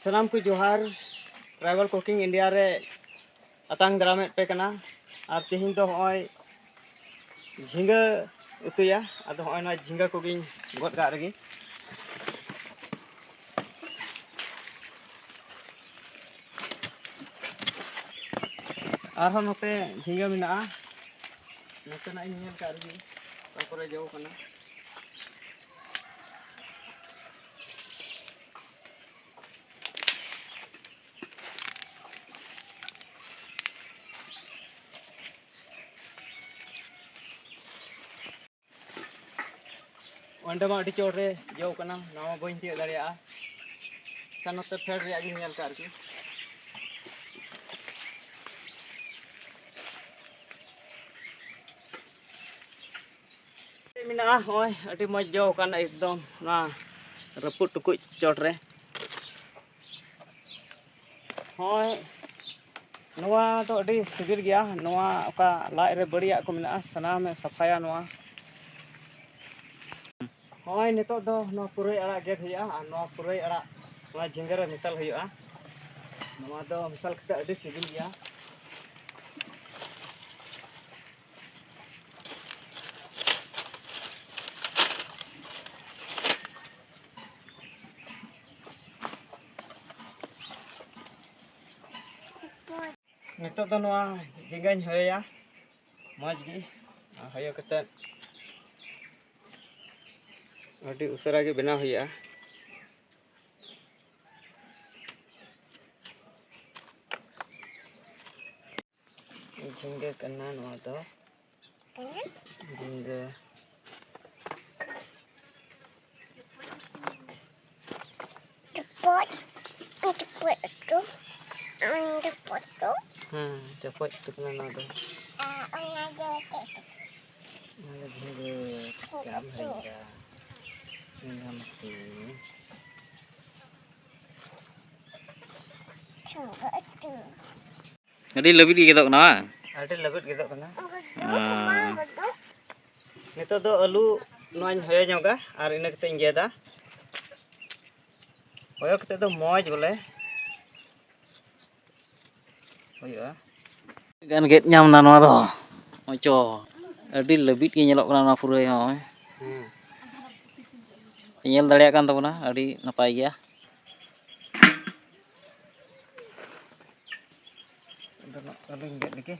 सलाम को जोहार ट्राइबल कुकिंग इंडिया रे अतांग दारामेट पे कना और तेहिं दो होय झिंगा उतुया आदो होय ना झिंगा कुकिंग गद गा रगी आरहों नोते झिंगा मिना नोते ना इन्हें का रगी तापरे जाओ कना अंडे मा अड़ी चोट रे जो कना नावा बइन तिय दाड़िया कानोते फेड रे आगी नेल कारकी मिना होय अड़ी मज जो कना एकदम ना रपुट टुकुj चोट रे होय नवा तो अड़ी सिबिल गया नवा ओका लाज रे बड़िया को मिना सनाम सफाया नवा होय नितो दो नो पुरई अड़ा गेद हुआ और नो पुरई अड़ा नवा झिंगा रे मिसाल हुआ नवा दो मिसाल कते अड़ी सिबिल गया नितो दो नवा झिंगाñ होया मज गी होयो कते अड़ी उसरा के बनाव हुआ झिंगा कना नवा दो झिंगा cepot tu kena nado jam hingga mati Jadi lebih gitu kena? Ada lebih gitu kena. Nito do alu nuan hoya nyoga, ar ina kita injeda. Hoya kita do moj boleh. Hoya. Kan get nyam na noa do. Ojo. Adi lebih ki nyelok kena na puroi hoy. Nyel dareyakan tabona adi napai gaya. Alu injek lagi.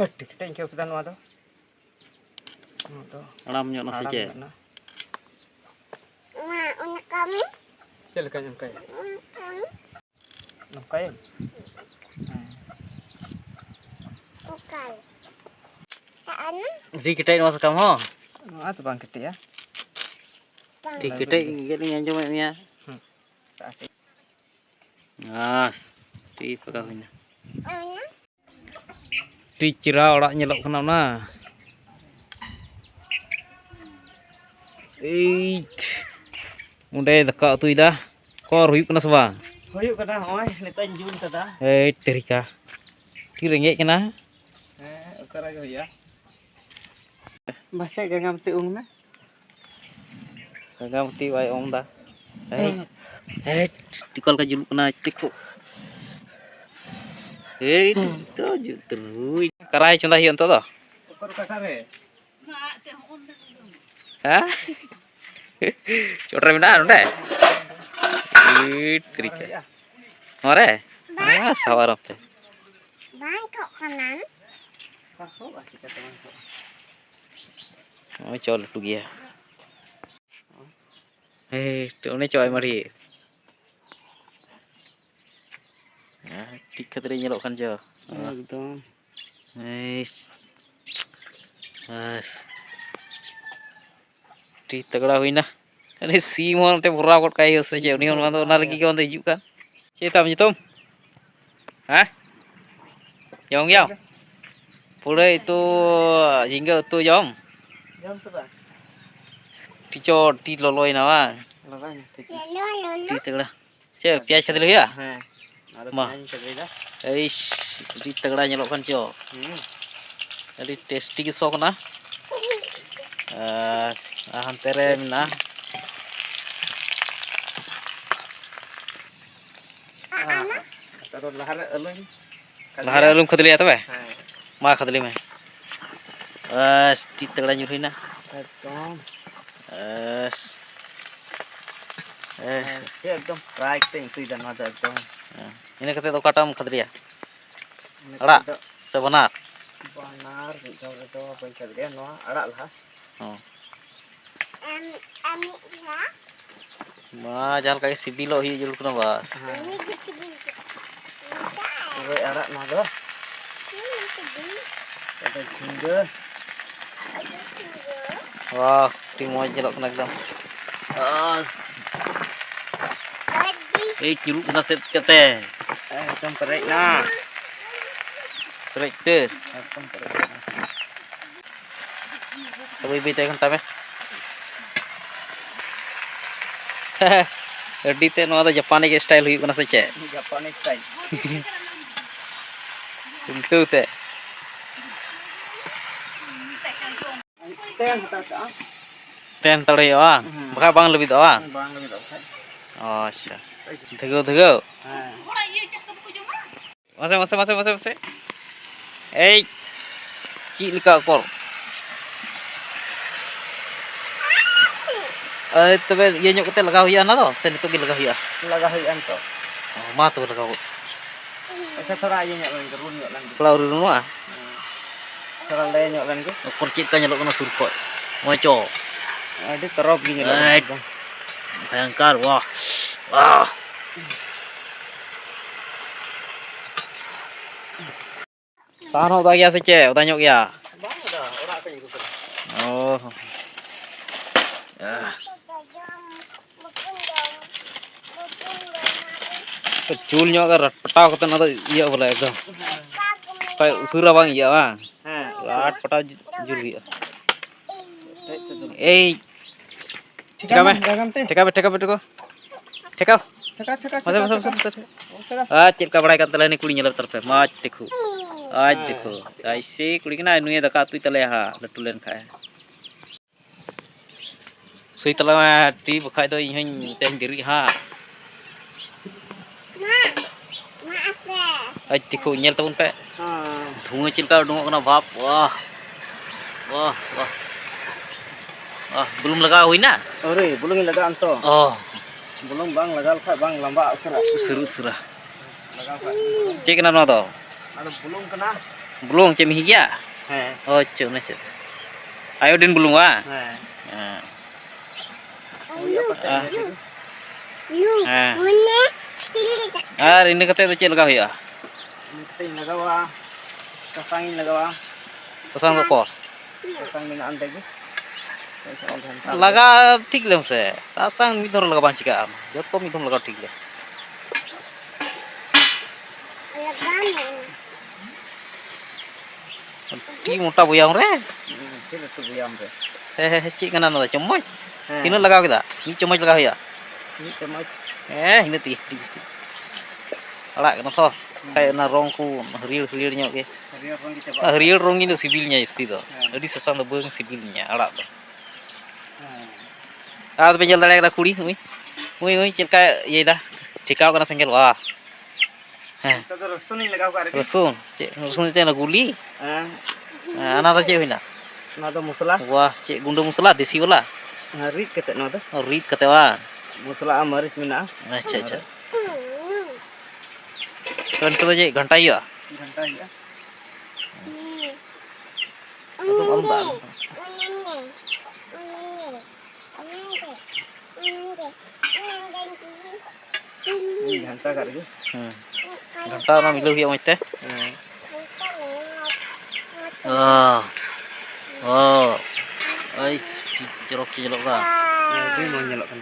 Kita ingin kita nuat tu. Alam nyok nasi je. Unak kami. Silakan nyamkai. Nyamkai. Ukal. Kaan. Di kita ini masuk kamu. Nuat tu bang kita ya. Di kita ingat ni anjom ya. Nas. Di pegawainya. Di cira orang nyelok kena na. Udah dekat tu ida. Kor huyuk kena sebang. Huyuk kena hoy, nita jun tada. Terika. Di rengek kena. Ukara ke ya. Masih gangam ti ung na. Gangam ti wai ong da. Tikol ka juluk kena tikuk. Itu terus. Karai cunda hian tu dah. Ukar kakare. Hah? Coba mana anda? Terika. Mana? Sawar apa? Baik kok kanan. Kasut lah kita teman. Coba tu dia. Tu ni coba mari. Tiket tadi nyelok kan jo. एकदम. Di tegak dah wina. Ini si mau nanti pura kot kayu saja. Ini orang tu lagi kau nanti juga. Cik tam nyitum? Hah? Yong yong. Pura itu hingga tu yom. Jom sudah. Tico ti loloi na bang. Lawan tik. Lalu Ti tegla. Cik piaj kata ya? Heh. Ada Mah. penyanyi sekali dah. Eish, di tegla nyelok kan cok. Jadi tasty ke sok na. Hantere na. Taruh lahar alun. Lahar alum khadli atau be? Heh. Ma khadli me. Di tegla nyuruhin na. Ekdom. Dia ekdom fry ting tu dan ada ekdom. Ini kata tu katam khadli ya. Arak. Sebenar. Banar ekdom itu apa yang dia no arak lah. Oh. Ami ya. Ma jangan kayak sibilo hi jul kuna bas. Ini gitu. Gue arak no dah. Ada jingga. Wah, ti mo jelok kena ekdom. Juruk kena set kate. Ekdom perik na. Terek tu. Ekdom perik. Tapi bete kan tame. Adi te no ada Japan ke style hui kana seche. Japanese style. Tentu te. Ten tak. Ten tole yo ah. Baka bang lebih doang. Bang lebih dah. Oh, sya. Thego. Ha. Mase. Eh. Ki lika kol. Tebe ye nyok kate lagaw hiya na do. Sen itu gi lagaw hiya. Laga hai anto. Oh, ma tu lagaw. Esa thora ye nyok lan gerun nyok lan. Kalau ru ah. Thora le nyok lan ke. Kor cit ka nyelok kana surkot. Moco. Adi terop gi nyok. Right. Bayangkar, wah. Saan udah ya seche, udah nyok ya. Bang dah ora ka nyok. Oh. Ya. Kecul nyok ka petaw kata na iya bola ekdom. Kayak usura bang iya bang. Ha. Lat petaw jul iya. Eh. Teka me. Teka. Masa. Cit ka badai kan tele ni kuli nyelap terpe. Mach dekhu. Aj dekho. Aise kuli kena nuye daka tu tele ha latulen khae. Sui tele ma ti bukai do ihin teng diri ha. Maaf ya. Aj dekho nyel tabun pe. Ha. Dhunga cil ka dungok kena bap. Wah. Belum laga huina. Ore, bulung laga anto. Oh, Bulung bang laga kha bang lamba usra. surah. Laga kha. Cek kena no to. Ada bulung kena. Belum cek mihigia. He. Oh, cek na cek. Iodin belum ah. He. Ah. Oh iya pakai. Ah. Mana? Ini kata tu cek laga huia. Ini laga wa. Kasangin laga wa. Pasang ko. Kasang mina ante gi. Laga ठीक ले से सासंग मिथर लगा बांची का जब तो मिथम लगा ठीक ले टी मोटा बुया रे Kira tu buyam re. ची कना न चम्मच तीन लगा केदा मी चम्मच लगा हुया Ini cuma हिन ती arak kana to kayak na rong ku harier nyok ge hari orang kita pak. harier rong ini sibilnya isti to adi sasang do beung sibilnya arak to ah pe jel dale kata kuri ui cil ka ye dah tikau kana senggel wah Kita tu rasun ni laga kar. Rasun itu na guli ana ta cek hina Nada musala. wah cek gundo musala desi wala Hari kita nada. rit kate wa Musala amaris mina. अच्छा तो इनको तो ये घंटा ही है Ganta ya. itu malam tak Ini ganta kar ge. घंटा ना मिलो ही मत ay jerok ka Ini mau nyelok kan.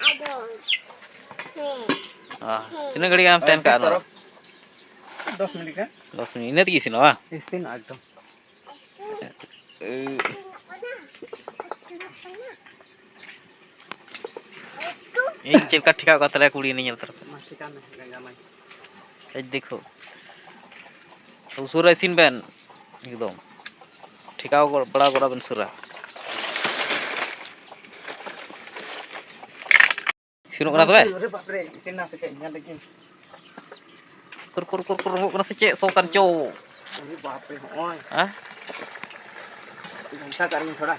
Aduh. Nih. Ah, ini kali am ten ka no. 10 minute का 10 menit ini sih no ah. Stein एकदम ये check का ठिका का तले कुड़ी नहीं चलता मासिका में गंगा माई ये देखो तो सूरा सीन बैन एकदम ठिका को बड़ा बड़ा बन सूरा सिनो कना तो अरे बाप रे इसेना से क्या लेकिन kur kena secek sokan cow अरे बाप रे ओए ah घंटा करेंगे थोड़ा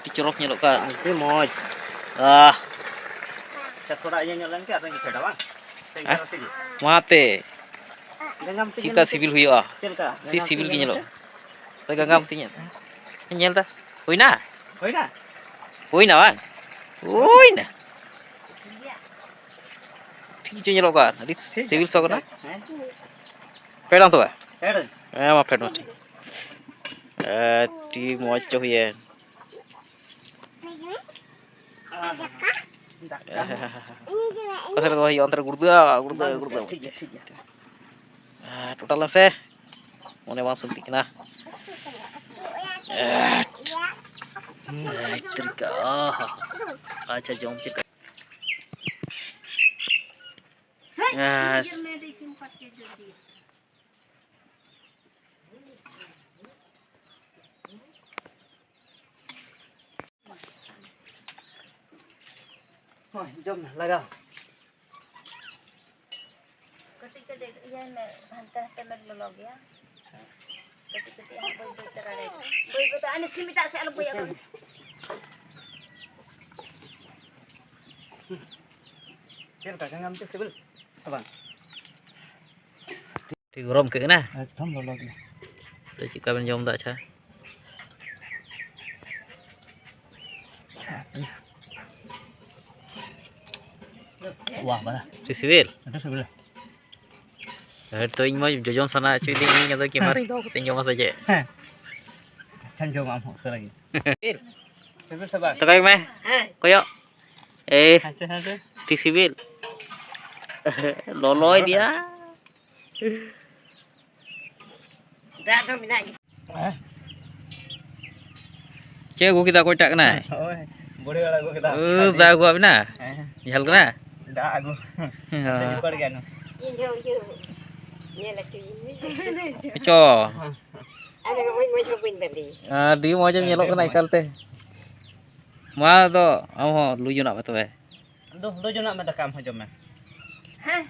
dicorok nyelok kan itu moj ah kita थोड़ा ये nyalain ke apa yang kita bang tinggal sini mate gangam tu sika sibil huyo celka si sibil ki nyelok ta gangam tinya nyel ta hoina hoy na bang hoina ठीक जो nyelok kan di sibil so kana pedang to head ma pedang ठीक di mocho huye pasal to hiyo antar gurda ठीक है total lah se mone bang suntik na trika acha jom cik yes jom लगाओ Ketik-ketik yan hantar temen lolog ya. Ketik-ketik yang boy terare. Boy betul ane simi tak saya boy aku. celka gangam tu sibil abang di gorom ke na एकदम lolog to cika ben jom tak cha wah mana di sibil ada sibil to ing mo jom sana cuy ding ing atau kimari to tin jom saja chan jom am hok lagi sibil sabang to kai me koyo hanse hanse di sibil loloy dia Dah tu minat. che gua kita kotak kena ओए बड़े वाला को कितना da gua bina jal kena दा आगो jadi पड़ गया ना Yo. Ni lah cuy. cho Ada mau shopping tadi. di mau jam nyelok kena ikal teh ma to am ho lu jo nak ba to दो जो ना मैं काम हो जो मैं Hah?